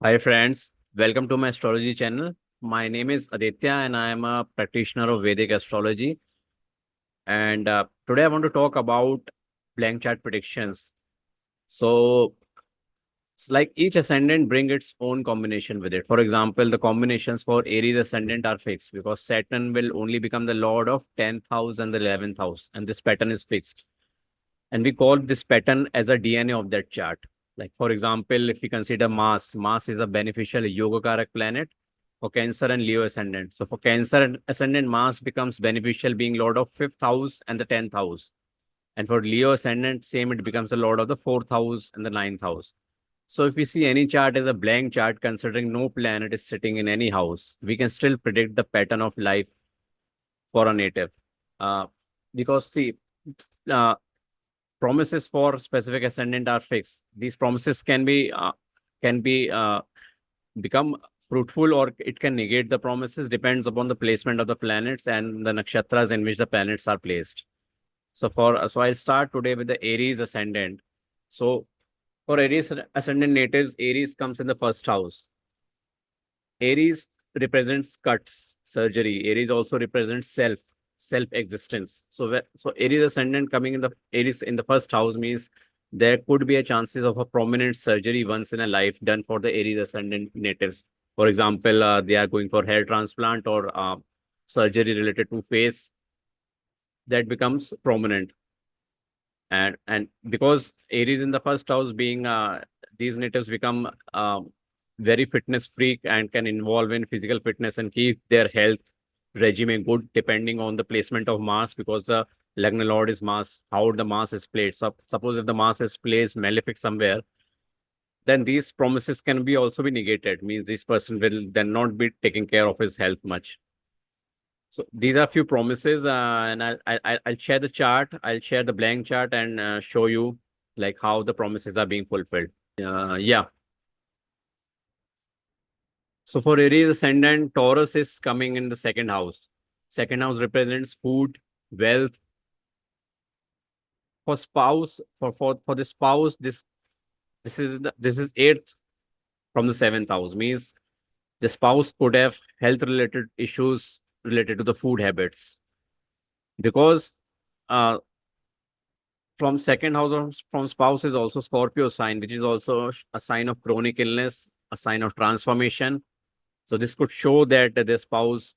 Hi friends, welcome to my astrology channel. My name is Adetya and I am a practitioner of Vedic astrology. And today I want to talk about blank chart predictions. So it's like each ascendant bring its own combination with it. For example, the combinations for Aries ascendant are fixed because Saturn will only become the lord of 10th house and the 11th house, and this pattern is fixed. And we call this pattern as a DNA of that chart. Like for example, if we consider Mars is a beneficial Yogacarak planet for Cancer and Leo ascendant. So for Cancer ascendant, Mars becomes beneficial being lord of 5th house and the 10th house. And for Leo ascendant, same, it becomes the lord of the 4th house and the 9th house. So if we see any chart as a blank chart, considering no planet is sitting in any house, we can still predict the pattern of life for a native. Uh, because see, uh, promises for specific ascendant are fixed. These promises can be become fruitful, or it can negate the promises, depends upon the placement of the planets and the nakshatras in which the planets are placed. So I'll start today with the Aries ascendant. So for Aries ascendant natives, Aries comes in the first house. Aries represents cuts, surgery. Aries also represents self existence. So Aries ascendant coming in the Aries in the first house means there could be a chances of a prominent surgery once in a life done for the Aries ascendant natives. For example, they are going for hair transplant or surgery related to face that becomes prominent. And because Aries in the first house being these natives become very fitness freak and can involve in physical fitness and keep their health regime good depending on the placement of Mars, because the Lagna Lord is Mars, how the Mars is placed. So suppose if the Mars is placed malefic somewhere, then these promises can be also be negated, means this person will then not be taking care of his health much. So these are few promises, and I'll share the chart. I'll share the blank chart and show you like how the promises are being fulfilled. Yeah. So for Aries ascendant, Taurus is coming in the second house. Second house represents food, wealth. For spouse, for the spouse, this is eighth from the seventh house, means the spouse could have health related issues related to the food habits, because uh, from second house or from spouse is also Scorpio sign, which is also a sign of chronic illness, a sign of transformation. So this could show that the spouse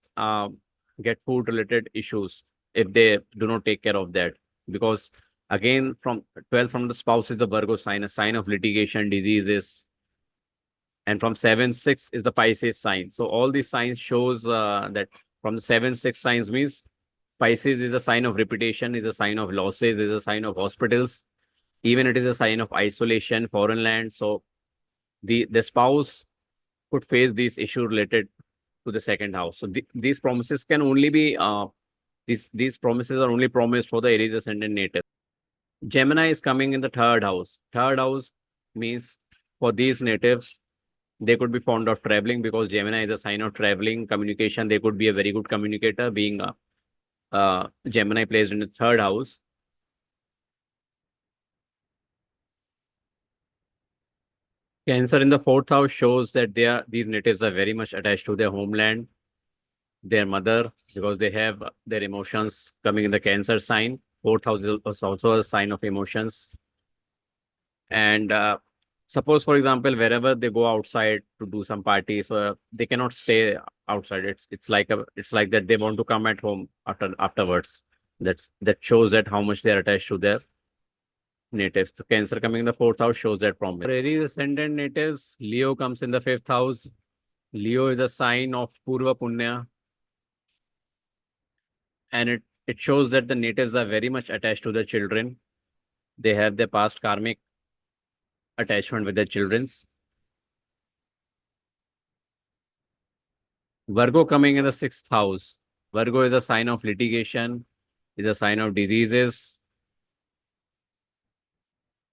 get food related issues if they do not take care of that. Because again, from 12th from the spouse is the Virgo sign, a sign of litigation, diseases. And from 7, 6 is the Pisces sign. So all these signs shows that from the 7, 6 signs means Pisces is a sign of reputation, is a sign of losses, is a sign of hospitals. Even it is a sign of isolation, foreign land. So the spouse could face these issue related to the second house. So these promises can only be these promises are only promised for the Aries ascendant native. Gemini is coming in the third house. Third house means for these native, they could be fond of traveling, because Gemini is a sign of traveling, communication. They could be a very good communicator, being Gemini placed in the third house. Cancer in the fourth house shows that these natives are very much attached to their homeland, their mother, because they have their emotions coming in the Cancer sign. Fourth house is also a sign of emotions. And suppose, for example, wherever they go outside to do some party, so they cannot stay outside. It's like that they want to come at home afterwards. That shows that how much they are attached to their natives. The Cancer coming in the fourth house shows that promise. For Aries ascendant natives, Leo comes in the fifth house. Leo is a sign of Purva Punya, and it shows that the natives are very much attached to their children. They have their past karmic attachment with their children's. Virgo coming in the sixth house. Virgo is a sign of litigation, is a sign of diseases.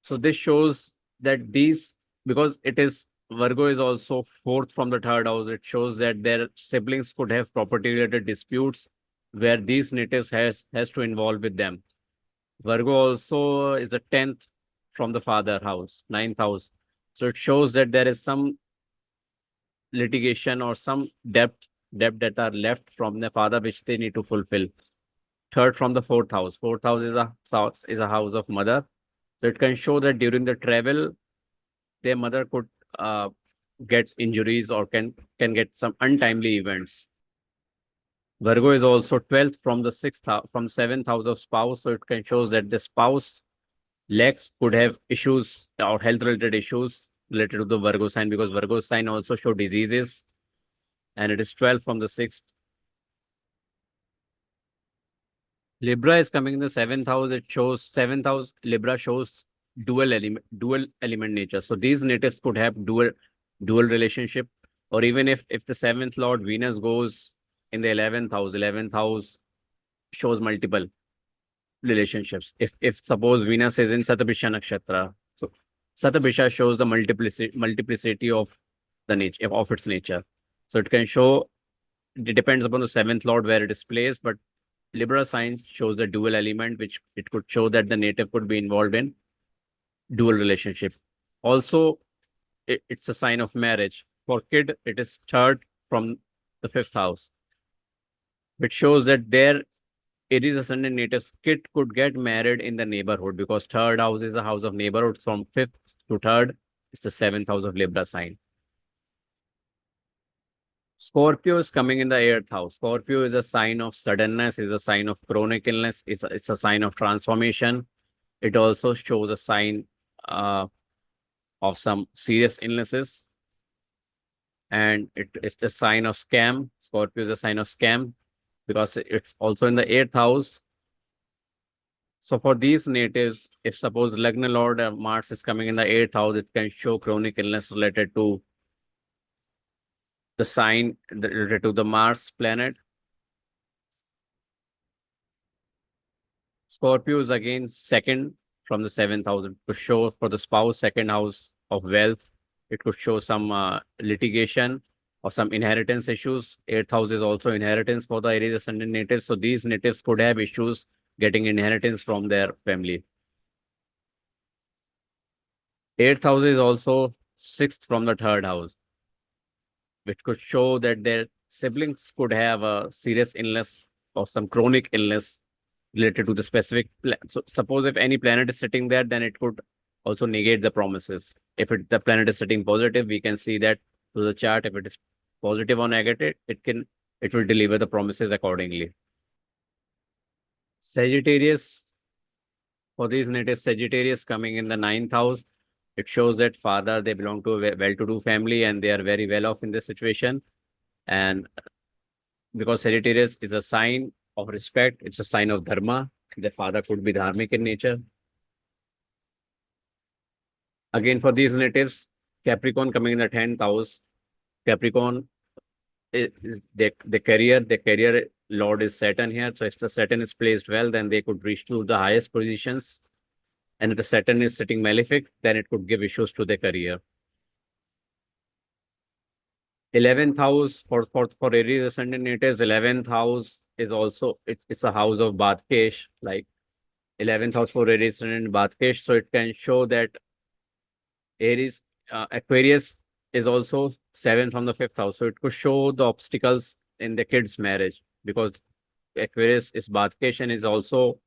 So this shows that these, because it is Virgo is also fourth from the third house, it shows that their siblings could have property related disputes where these natives has to involve with them. Virgo also is the 10th from the father house, ninth house. So it shows that there is some litigation or some debt that are left from their father, which they need to fulfill. Third from the fourth house. Fourth house is a house of mother. So it can show that during the travel, their mother could uh, get injuries or can get some untimely events. Virgo is also 12th from the sixth house, from seventh house of spouse. So it can show that the spouse legs could have issues or health related issues related to the Virgo sign, because Virgo sign also show diseases, and it is 12 from the sixth. Libra is coming in the seventh house. It shows seventh house. Libra shows dual element nature. So these natives could have dual relationship, or even if the seventh lord Venus goes in the 11th house shows multiple relationships. If suppose Venus is in Satabhisha Nakshatra, so Satabhisha shows the multiplicity of the nature of its nature. So it can show, it depends upon the seventh lord where it is placed, but Libra signs shows the dual element, which it could show that the native could be involved in dual relationship. Also, it's a sign of marriage. For kid, it is third from the fifth house, which shows that their Aries ascendant native kid could get married in the neighborhood, because third house is a house of neighborhood. From fifth to third, it's the seventh house of Libra sign. Scorpio is coming in the eighth house. Scorpio is a sign of suddenness, is a sign of chronic illness, it's a sign of transformation. It also shows a sign uh, of some serious illnesses. And it's a sign of scam. Scorpio is a sign of scam because it's also in the eighth house. So for these natives, if suppose Lagna Lord Mars is coming in the eighth house, it can show chronic illness related to the sign related to the Mars planet. Scorpio is again second from the seventh house. It could show for the spouse, second house of wealth. It could show some litigation or some inheritance issues. Eighth house is also inheritance for the Aries ascendant natives. So these natives could have issues getting inheritance from their family. Eighth house is also sixth from the third house, which could show that their siblings could have a serious illness or some chronic illness related to the specific so suppose if any planet is sitting there, then it could also negate the promises. If the planet is sitting positive, we can see that to the chart. If it is positive or negative, it will deliver the promises accordingly. Sagittarius, for these natives, Sagittarius coming in the ninth house, it shows that father, they belong to a well-to-do family and they are very well off in this situation. And because Sagittarius is a sign of respect, it's a sign of dharma. The father could be dharmic in nature. Again, for these natives, Capricorn coming in the 10th house. Capricorn is the career lord is Saturn here. So if the Saturn is placed well, then they could reach to the highest positions. And if the Saturn is sitting malefic, then it could give issues to their career. 11th house for Aries ascendant natives, 11th house is also it's a house of Badkesh, like 11th house for Aries ascendant Badkesh. So it can show that Aries Aquarius is also 7th from the 5th house. So it could show the obstacles in the kids' marriage, because Aquarius is Badkesh and is also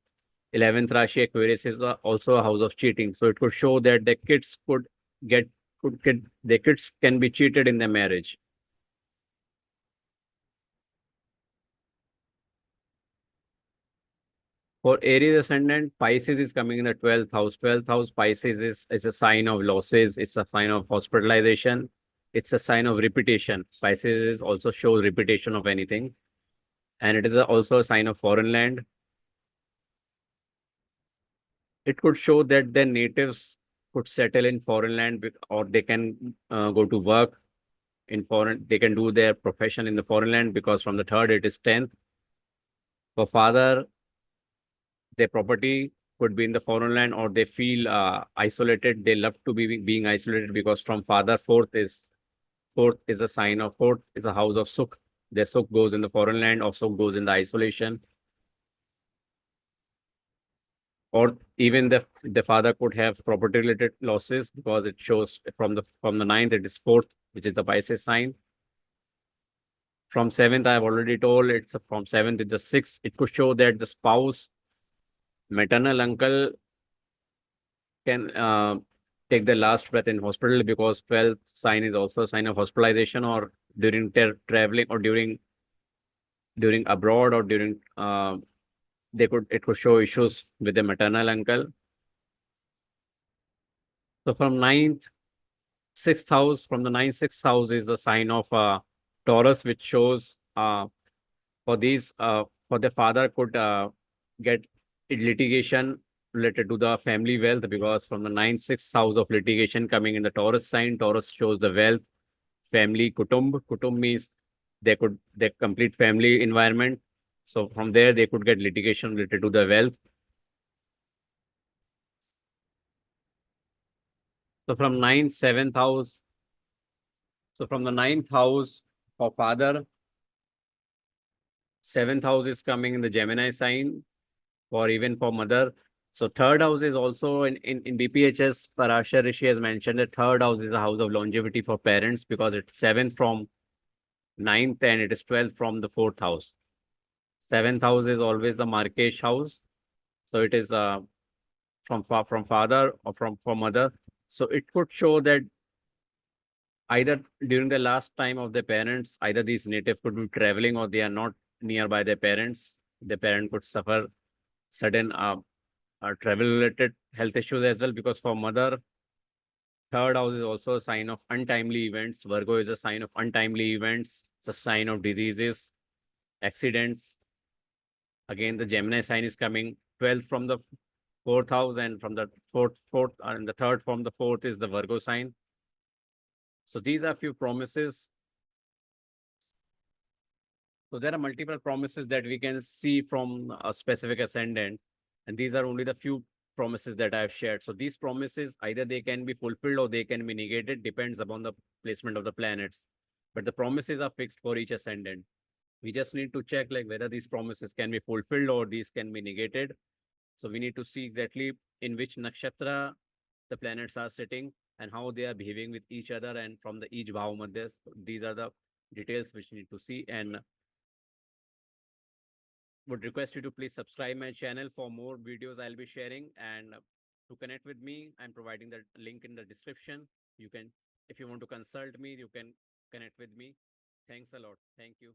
11th Rashi. Aquarius is also a house of cheating. So it could show that the kids the kids can be cheated in their marriage. For Aries ascendant, Pisces is coming in the 12th house. 12th house, Pisces is a sign of losses. It's a sign of hospitalization. It's a sign of repetition. Pisces also shows repetition of anything. And it is also a sign of foreign land. It could show that the natives could settle in foreign land, or they can go to work in foreign. They can do their profession in the foreign land, because from the third, it is 10th. For father, their property could be in the foreign land, or they feel isolated. They love to be being isolated, because from father, fourth is a sign of fourth is a house of sukh. Their sukh goes in the foreign land, or sukh goes in the isolation. Or even the father could have property related losses, because it shows from the ninth, it is fourth, which is the Pisces sign. From seventh, I've already told it's from seventh to the sixth. It could show that the spouse, maternal uncle can take the last breath in hospital, because 12th sign is also a sign of hospitalization, or during traveling, or during abroad, or during it could show issues with the maternal uncle. So from sixth house, from the sixth house is a sign of Taurus, which shows for the father could get litigation related to the family wealth, because from the sixth house of litigation coming in the Taurus sign, Taurus shows the wealth, family, kutumb means their complete family environment. So from there they could get litigation related to the wealth. So from seventh house, so from the ninth house for father, seventh house is coming in the Gemini sign, or even for mother. So third house is also in BPHS. Parashar Rishi has mentioned that third house is a house of longevity for parents, because it's seventh from ninth and it is 12th from the fourth house. Seventh house is always the Markesh house. So it is from father or from mother. So it could show that either during the last time of their parents, either these native could be traveling, or they are not nearby their parents. The parent could suffer sudden travel related health issues as well, because for mother, third house is also a sign of untimely events. Virgo is a sign of untimely events. It's a sign of diseases, accidents. Again, the Gemini sign is coming 12th from the fourth house, and from the fourth, and the third from the fourth is the Virgo sign. So these are few promises. So there are multiple promises that we can see from a specific ascendant, and these are only the few promises that I've shared. So these promises, either they can be fulfilled or they can be negated, depends upon the placement of the planets. But the promises are fixed for each ascendant. We just need to check like whether these promises can be fulfilled or these can be negated. So we need to see exactly in which nakshatra the planets are sitting and how they are behaving with each other, and from the each bhav madhyas. These are the details which we need to see, and would request you to please subscribe my channel for more videos I'll be sharing. And to connect with me, I'm providing the link in the description. You can, if you want to consult me, you can connect with me. Thanks a lot. Thank you.